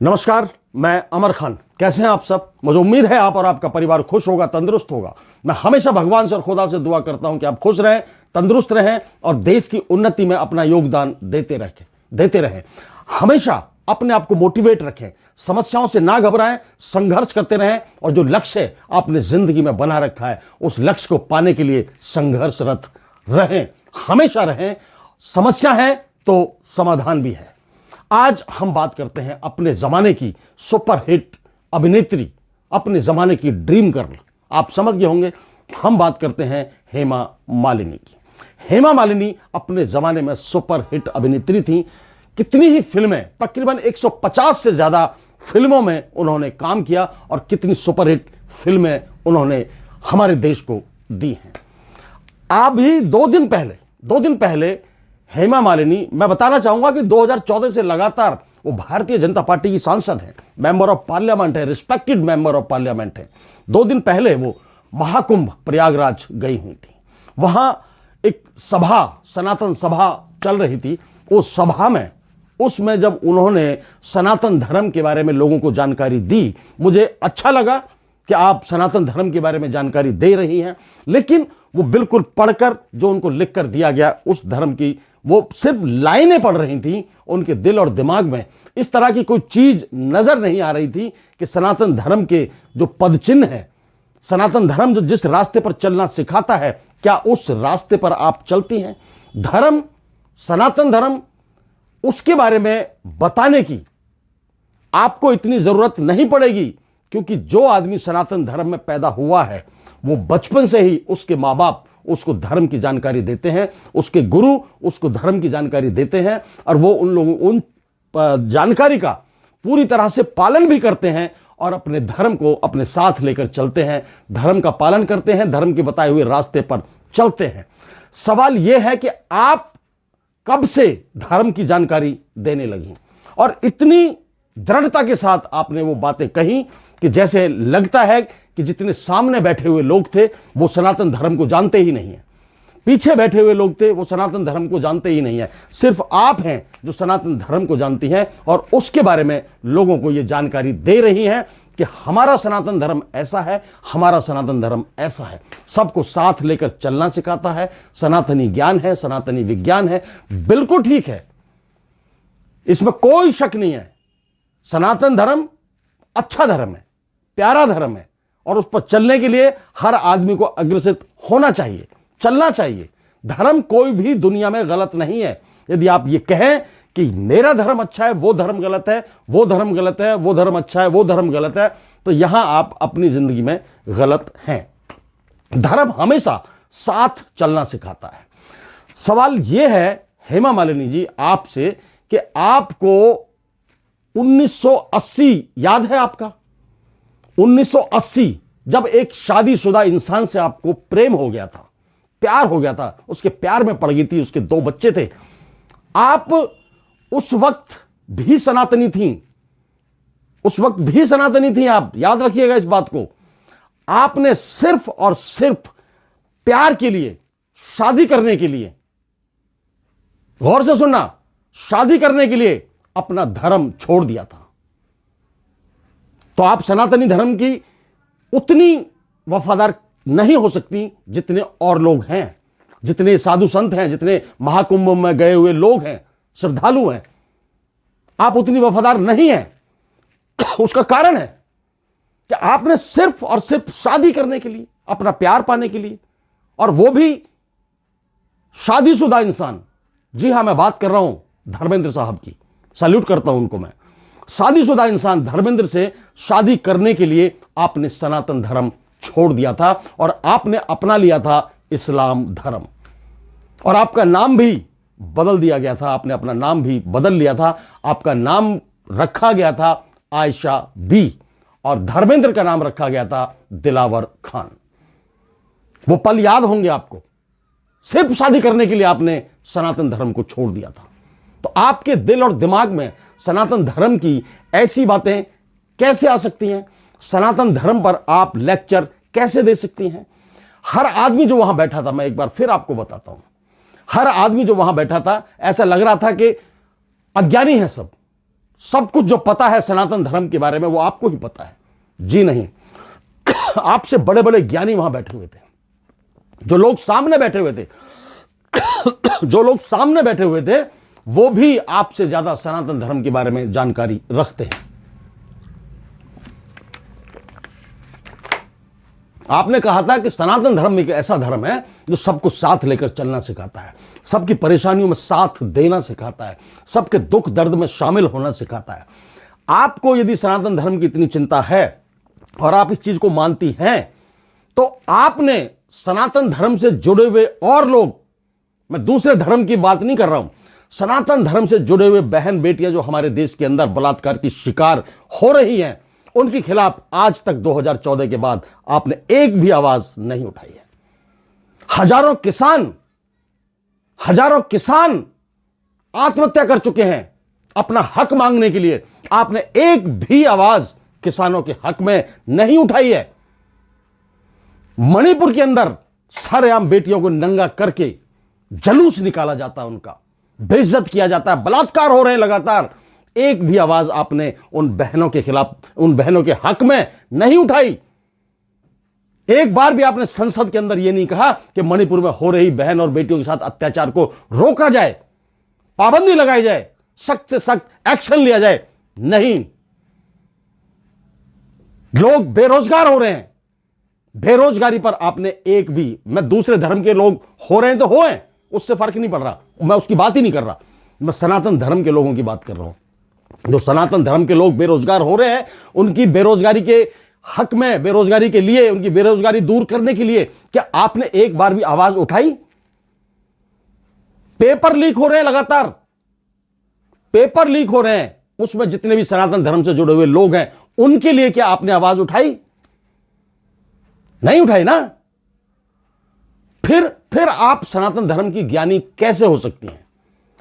नमस्कार, मैं अमर खान। कैसे हैं आप सब? मुझे उम्मीद है आप और आपका परिवार खुश होगा, तंदुरुस्त होगा। मैं हमेशा भगवान से और खुदा से दुआ करता हूं कि आप खुश रहें, तंदुरुस्त रहें और देश की उन्नति में अपना योगदान देते रहें। हमेशा अपने आप को मोटिवेट रखें, समस्याओं से ना घबराएं, संघर्ष करते रहें और जो लक्ष्य आपने जिंदगी में बना रखा है उस लक्ष्य को पाने के लिए संघर्षरत रहें, हमेशा रहें। समस्या है तो समाधान भी है। आज हम बात करते हैं अपने जमाने की सुपरहिट अभिनेत्री, अपने जमाने की ड्रीम गर्ल। आप समझ गए होंगे, हम बात करते हैं हेमा मालिनी की। हेमा मालिनी अपने जमाने में सुपरहिट अभिनेत्री थी। कितनी ही फिल्में, तकरीबन 150 से ज्यादा फिल्मों में उन्होंने काम किया और कितनी सुपरहिट फिल्में उन्होंने हमारे देश को दी हैं। अभी दो दिन पहले हेमा मालिनी, मैं बताना चाहूंगा कि 2014 से लगातार वो भारतीय जनता पार्टी की सांसद है, मेंबर ऑफ पार्लियामेंट है, रिस्पेक्टेड मेंबर ऑफ पार्लियामेंट है। 2 दिन पहले वो महाकुंभ प्रयागराज गई हुई थी। वहां एक सभा, सनातन सभा चल रही थी। उस सभा में, उसमें जब उन्होंने सनातन धर्म के बारे में लोगों को जानकारी दी, मुझे अच्छा लगा कि आप सनातन धर्म के बारे में जानकारी दे रही हैं, लेकिन वो बिल्कुल पढ़कर जो उनको लिख कर दिया गया उस धर्म की, वो सिर्फ लाइनें पढ़ रही थी। उनके दिल और दिमाग में इस तरह की कोई चीज नजर नहीं आ रही थी कि सनातन धर्म के जो पदचिन्ह है, सनातन धर्म जो जिस रास्ते पर चलना सिखाता है, क्या उस रास्ते पर आप चलती हैं? धर्म, सनातन धर्म, उसके बारे में बताने की आपको इतनी जरूरत नहीं पड़ेगी, क्योंकि जो आदमी सनातन धर्म में पैदा हुआ है वो बचपन से ही उसके माँ बाप उसको धर्म की जानकारी देते हैं, उसके गुरु उसको धर्म की जानकारी देते हैं और वो उन जानकारी का पूरी तरह से पालन भी करते हैं और अपने धर्म को अपने साथ लेकर चलते हैं, धर्म का पालन करते हैं, धर्म के बताए हुए रास्ते पर चलते हैं। सवाल यह है कि आप कब से धर्म की जानकारी देने लगी और इतनी दृढ़ता के साथ आपने वो बातें कही कि जैसे लगता है कि जितने सामने बैठे हुए लोग थे वो सनातन धर्म को जानते ही नहीं है, पीछे बैठे हुए लोग थे वो सनातन धर्म को जानते ही नहीं है। सिर्फ आप हैं जो सनातन धर्म को जानती हैं और उसके बारे में लोगों को ये जानकारी दे रही हैं कि हमारा सनातन धर्म ऐसा है, हमारा सनातन धर्म ऐसा है, सबको साथ लेकर चलना सिखाता है, सनातनी ज्ञान है, सनातनी विज्ञान है। बिल्कुल ठीक है, इसमें कोई शक नहीं है। सनातन धर्म अच्छा धर्म है, प्यारा धर्म है और उस पर चलने के लिए हर आदमी को अग्रसित होना चाहिए, चलना चाहिए। धर्म कोई भी दुनिया में गलत नहीं है। यदि आप ये कहें कि मेरा धर्म अच्छा है, वो धर्म गलत है, वो धर्म गलत है, वो धर्म अच्छा है, वो धर्म गलत है, तो यहां आप अपनी जिंदगी में गलत हैं। धर्म हमेशा साथ चलना सिखाता है। सवाल यह है हेमा मालिनी जी आपसे कि आपको 1980 याद है? आपका 1980 जब एक शादीशुदा इंसान से आपको प्रेम हो गया था, प्यार हो गया था, उसके प्यार में पड़ गई थी, उसके 2 बच्चे थे, आप उस वक्त भी सनातनी थीं, उस वक्त भी सनातनी थीं आप, याद रखिएगा इस बात को। आपने सिर्फ और सिर्फ प्यार के लिए, शादी करने के लिए, गौर से सुनना, शादी करने के लिए अपना धर्म छोड़ दिया था। तो आप सनातनी धर्म की उतनी वफादार नहीं हो सकती जितने और लोग हैं, जितने साधु संत हैं, जितने महाकुंभ में गए हुए लोग हैं, श्रद्धालु हैं। आप उतनी वफादार नहीं हैं। उसका कारण है कि आपने सिर्फ और सिर्फ शादी करने के लिए, अपना प्यार पाने के लिए, और वो भी शादीशुदा इंसान। जी हां, मैं बात कर रहा हूं धर्मेंद्र साहब की, सैल्यूट करता हूं उनको मैं। शादीशुदा इंसान धर्मेंद्र से शादी करने के लिए आपने सनातन धर्म छोड़ दिया था और आपने अपना लिया था इस्लाम धर्म, और आपका नाम भी बदल दिया गया था, आपने अपना नाम भी बदल लिया था। आपका नाम रखा गया था आयशा बी और धर्मेंद्र का नाम रखा गया था दिलावर खान। वो पल याद होंगे आपको। सिर्फ शादी करने के लिए आपने सनातन धर्म को छोड़ दिया था। तो आपके दिल और दिमाग में सनातन धर्म की ऐसी बातें कैसे आ सकती हैं? सनातन धर्म पर आप लेक्चर कैसे दे सकती हैं? हर आदमी जो वहां बैठा था, मैं एक बार फिर आपको बताता हूं, हर आदमी जो वहां बैठा था ऐसा लग रहा था कि अज्ञानी है सब, सब कुछ जो पता है सनातन धर्म के बारे में वो आपको ही पता है। जी नहीं, आपसे बड़े बड़े ज्ञानी वहां बैठे हुए थे, जो लोग सामने बैठे हुए थे जो लोग सामने बैठे हुए थे वो भी आपसे ज्यादा सनातन धर्म के बारे में जानकारी रखते हैं। आपने कहा था कि सनातन धर्म एक ऐसा धर्म है जो सबको साथ लेकर चलना सिखाता है, सबकी परेशानियों में साथ देना सिखाता है, सबके दुख दर्द में शामिल होना सिखाता है। आपको यदि सनातन धर्म की इतनी चिंता है और आप इस चीज को मानती हैं, तो आपने सनातन धर्म से जुड़े हुए और लोग, मैं दूसरे धर्म की बात नहीं कर रहा हूं, सनातन धर्म से जुड़े हुए बहन बेटियां जो हमारे देश के अंदर बलात्कार की शिकार हो रही हैं, उनके खिलाफ आज तक 2014 के बाद आपने एक भी आवाज नहीं उठाई है। हजारों किसान आत्महत्या कर चुके हैं अपना हक मांगने के लिए, आपने एक भी आवाज किसानों के हक में नहीं उठाई है। मणिपुर के अंदर सरेआम बेटियों को नंगा करके जुलूस निकाला जाता है, उनका बेइज्जत किया जाता है, बलात्कार हो रहे हैं लगातार, एक भी आवाज आपने उन बहनों के खिलाफ, उन बहनों के हक में नहीं उठाई। एक बार भी आपने संसद के अंदर यह नहीं कहा कि मणिपुर में हो रही बहन और बेटियों के साथ अत्याचार को रोका जाए, पाबंदी लगाई जाए, सख्त से सख्त एक्शन लिया जाए। नहीं, लोग बेरोजगार हो रहे हैं, बेरोजगारी पर आपने एक भी, मैं दूसरे धर्म के लोग हो रहे हैं तो हो हैं, उससे फर्क नहीं पड़ रहा, मैं उसकी बात ही नहीं कर रहा, मैं सनातन धर्म के लोगों की बात कर रहा हूं। जो सनातन धर्म के लोग बेरोजगार हो रहे हैं, उनकी बेरोजगारी के हक में, बेरोजगारी के लिए, उनकी बेरोजगारी दूर करने के लिए क्या आपने एक बार भी आवाज उठाई? पेपर लीक हो रहे हैं लगातार, पेपर लीक हो रहे हैं, उसमें जितने भी सनातन धर्म से जुड़े हुए लोग हैं उनके लिए क्या आपने आवाज उठाई? नहीं उठाई ना। फिर आप सनातन धर्म की ज्ञानी कैसे हो सकती हैं?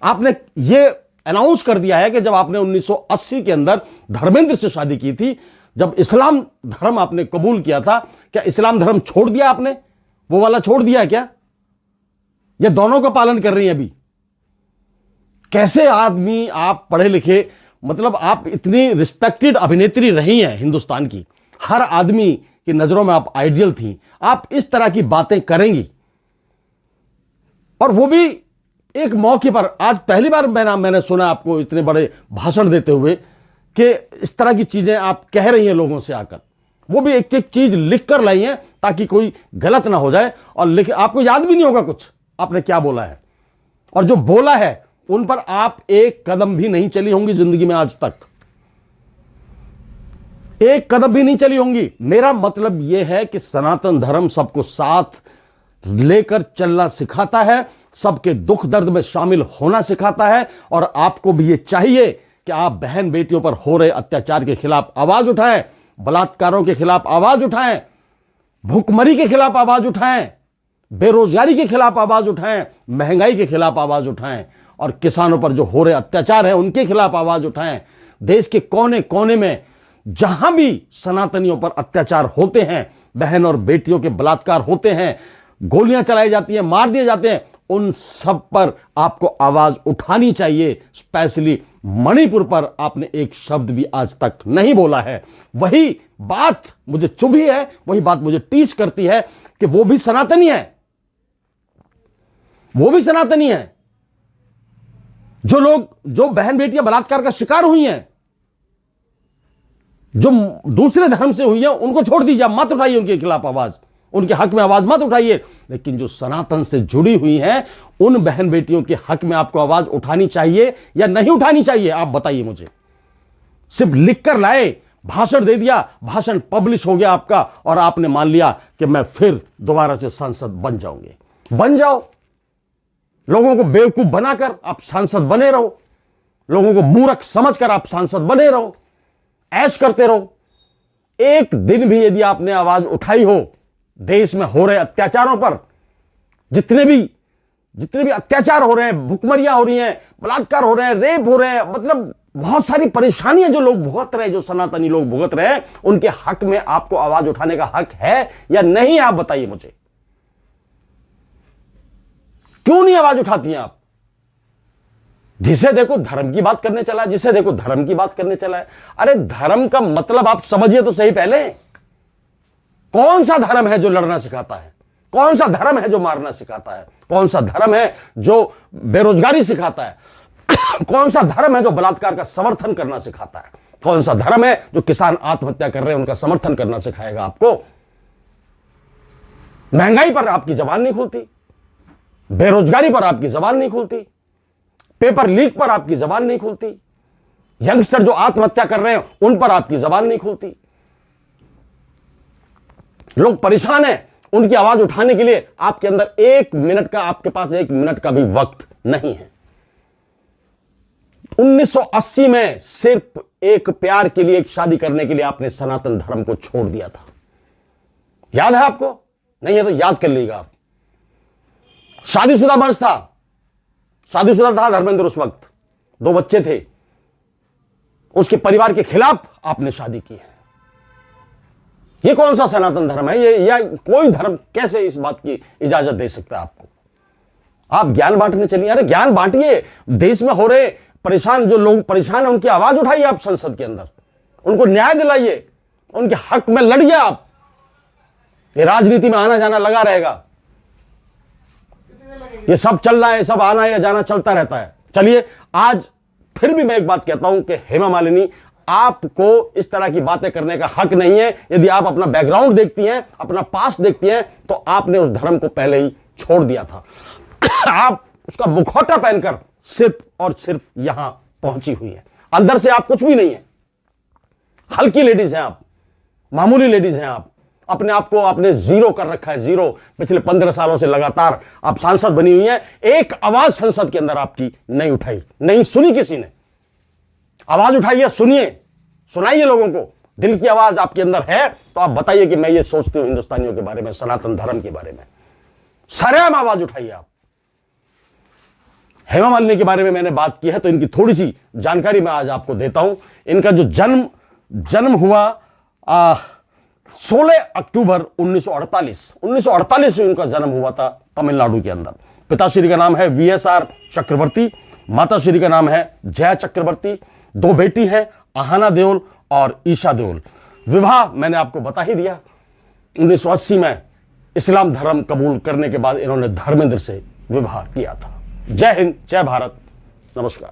आपने यह अनाउंस कर दिया है कि जब आपने 1980 के अंदर धर्मेंद्र से शादी की थी, जब इस्लाम धर्म आपने कबूल किया था, क्या इस्लाम धर्म छोड़ दिया आपने? वो वाला छोड़ दिया है क्या? ये दोनों का पालन कर रही हैं अभी? कैसे आदमी, आप पढ़े लिखे, मतलब आप इतनी रिस्पेक्टेड अभिनेत्री रही हैं हिंदुस्तान की, हर आदमी की नजरों में आप आइडियल थी, आप इस तरह की बातें करेंगी? और वो भी एक मौके पर, आज पहली बार मैंने सुना आपको इतने बड़े भाषण देते हुए कि इस तरह की चीजें आप कह रही हैं लोगों से आकर, वो भी एक एक चीज लिख कर लाई हैं ताकि कोई गलत ना हो जाए, और लिख, आपको याद भी नहीं होगा कुछ आपने क्या बोला है, और जो बोला है उन पर आप एक कदम भी नहीं चली होंगी जिंदगी में, आज तक एक कदम भी नहीं चली होंगी। मेरा मतलब यह है कि सनातन धर्म सबको साथ लेकर चलना सिखाता है, सबके दुख दर्द में शामिल होना सिखाता है, और आपको भी यह चाहिए कि आप बहन बेटियों पर हो रहे अत्याचार के खिलाफ आवाज उठाएं, बलात्कारों के खिलाफ आवाज उठाएं, भूखमरी के खिलाफ आवाज उठाएं, बेरोजगारी के खिलाफ आवाज उठाएं, महंगाई के खिलाफ आवाज उठाएं, और किसानों पर जो हो रहे अत्याचार है उनके खिलाफ आवाज उठाएं। देश के कोने कोने में जहां भी सनातनियों पर अत्याचार होते हैं, बहन और बेटियों के बलात्कार होते हैं, गोलियां चलाई जाती हैं, मार दिए जाते हैं, उन सब पर आपको आवाज उठानी चाहिए। स्पेशली मणिपुर पर आपने एक शब्द भी आज तक नहीं बोला है। वही बात मुझे चुभी है, वही बात मुझे टीच करती है कि वो भी सनातनी है, वो भी सनातनी है। जो बहन बेटियां बलात्कार का शिकार हुई हैं, जो दूसरे धर्म से हुई हैं, उनको छोड़ दीजिए, मत उठाइए उनके खिलाफ आवाज, उनके हक में आवाज मत उठाइए। लेकिन जो सनातन से जुड़ी हुई हैं, उन बहन बेटियों के हक में आपको आवाज उठानी चाहिए या नहीं उठानी चाहिए? आप बताइए मुझे। सिर्फ लिख कर लाए, भाषण दे दिया, भाषण पब्लिश हो गया आपका, और आपने मान लिया कि मैं फिर दोबारा से सांसद बन जाऊंगे। बन जाओ, लोगों को बेवकूफ बनाकर आप सांसद बने रहो, लोगों को मूर्ख समझकर आप सांसद बने रहो, ऐश करते रहो। एक दिन भी यदि आपने आवाज उठाई हो देश में हो रहे अत्याचारों पर, जितने भी अत्याचार हो रहे हैं, भुखमरियां हो रही हैं, बलात्कार हो रहे हैं, रेप हो रहे हैं, मतलब बहुत सारी परेशानियां जो लोग भुगत रहे हैं, जो सनातनी लोग भुगत रहे हैं, उनके हक में आपको आवाज उठाने का हक है या नहीं? आप बताइए मुझे, क्यों नहीं आवाज उठाती हैं आप? जिसे देखो धर्म की बात करने चला है, जिसे देखो धर्म की बात करने चला है। अरे धर्म का मतलब आप समझिए तो सही पहले। कौन सा धर्म है जो लड़ना सिखाता है? कौन सा धर्म है जो मारना सिखाता है? कौन सा धर्म है जो बेरोजगारी सिखाता है? कौन सा धर्म है जो बलात्कार का समर्थन करना सिखाता है? कौन सा धर्म है जो किसान आत्महत्या कर रहे हैं उनका समर्थन करना सिखाएगा आपको? महंगाई पर आपकी जबान नहीं खुलती, बेरोजगारी पर आपकी जबान नहीं खुलती, पेपर लीक पर आपकी जबान नहीं खुलती, यंगस्टर जो आत्महत्या कर रहे हैं उन पर आपकी जबान नहीं खुलती। लोग परेशान हैं, उनकी आवाज उठाने के लिए आपके अंदर 1 मिनट का, आपके पास 1 मिनट का भी वक्त नहीं है। 1980 में सिर्फ एक प्यार के लिए, एक शादी करने के लिए आपने सनातन धर्म को छोड़ दिया था। याद है आपको? नहीं है तो याद कर लीजिएगा आप। शादीशुदा मर्द था, शादीशुदा था धर्मेंद्र उस वक्त, 2 बच्चे थे, उसके परिवार के खिलाफ आपने शादी की है। ये कौन सा सनातन धर्म है? ये या कोई धर्म कैसे इस बात की इजाजत दे सकता है आपको? आप ज्ञान बांटने चलिए। अरे ज्ञान बांटिए। देश में हो रहे परेशान, जो लोग परेशान हैं उनकी आवाज उठाइए आप संसद के अंदर, उनको न्याय दिलाइए, उनके हक में लड़िए आप। ये राजनीति में आना जाना लगा रहेगा, ये सब चल रहा है, सब आना या जाना चलता रहता है। चलिए, आज फिर भी मैं एक बात कहता हूं कि हेमा मालिनी, आपको इस तरह की बातें करने का हक नहीं है। यदि आप अपना बैकग्राउंड देखती हैं, अपना पास्ट देखती हैं, तो आपने उस धर्म को पहले ही छोड़ दिया था। आप उसका मुखौटा पहनकर सिर्फ और सिर्फ यहां पहुंची हुई है, अंदर से आप कुछ भी नहीं है। हल्की लेडीज हैं आप, मामूली लेडीज हैं आप। अपने आप को आपने जीरो कर रखा है, जीरो। पिछले 15 सालों से लगातार आप सांसद बनी हुई हैं, एक आवाज संसद के अंदर आपकी नहीं उठाई, नहीं सुनी किसी ने। आवाज उठाइए, सुनिए, सुनाइए लोगों को। दिल की आवाज आपके अंदर है तो आप बताइए कि मैं ये सोचती हूं हिंदुस्तानियों के बारे में, सनातन धर्म के बारे में। सरेआम आवाज उठाइए आप। हेमा मालिनी के बारे में मैंने बात की है तो इनकी थोड़ी सी जानकारी मैं आज आपको देता हूं। इनका जो जन्म हुआ 16 अक्टूबर 1948 से इनका जन्म हुआ था तमिलनाडु के अंदर। पिताश्री का नाम है VSR चक्रवर्ती, माताश्री का नाम है जया चक्रवर्ती। 2 बेटी हैं, आहाना देओल और ईशा देओल। विवाह मैंने आपको बता ही दिया, 1980 में इस्लाम धर्म कबूल करने के बाद इन्होंने धर्मेंद्र से विवाह किया था। जय हिंद, जय भारत, नमस्कार।